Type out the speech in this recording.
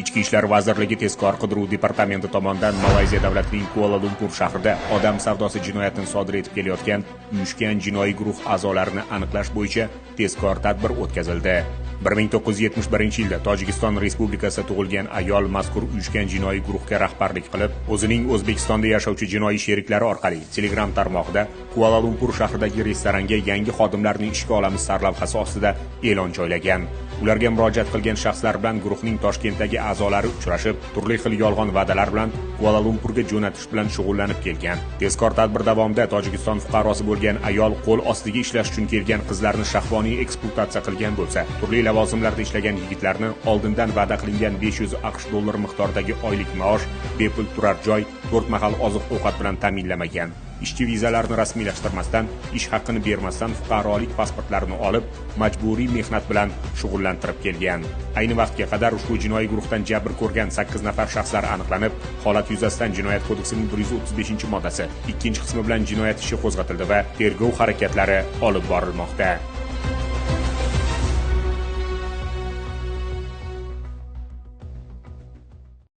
Ichki ishlar vazirligi tezkor qidiruv departamenti tomonidan Malayziya davlatining Kuala-Lumpur shahrida odam savdosi jinoyatini sodir etib kelayotgan uyushgan jinoiy guruh a'zolarini aniqlash bo'yicha tezkor tadbir o'tkazildi. 1971-yilda Tojikiston Respublikasida tug'ilgan ayol mazkur uyushgan jinoiy guruhga rahbarlik qilib, o'zining O'zbekistonda yashovchi jinoiy sheriklari orqali Telegram tarmog'ida Kuala-Lumpur shahridagi restoranga yangi xodimlarning ishga olamiz sarlavhasi ostida e'lon joylagan. Ularga murojaat qilgan shaxslar bilan guruhning Toshkentdagi a'zolari uchrashib, turli xil yolg'on va'dalar bilan Kuala-Lumpurga jo'natish bilan shug'ullanib kelgan. Tezkor tadbir davomida Tojikiston fuqarosi bo'lgan ayol qo'l ostiga ishlash uchun kelgan qizlarni shahvoniy ekspluatatsiya qilgan bo'lsa, turli lavozimlarda ishlagan yigitlarni oldindan va'da qilingan 500 AQSh dollari miqdoridagi oylik maosh, bepul turar joy, 4 mahal oziq-ovqat bilan ta'minlamagan. Ishchi vizalarini rasmiylashtirmasdan, ish haqqini bermasdan fuqarolik pasportlarini olib, majburiy mehnat bilan shug'ullantirib kelgan. Ayni vaqtga qadar ushbu jinoiy guruhdan jabr ko'rgan 8 nafar shaxslar aniqlanib, holat yuzasidan Jinoyat kodeksining 135-moddasi 2-qismi bilan jinoyat ishi qo'zg'atildi va tergov harakatlari olib borilmoqda.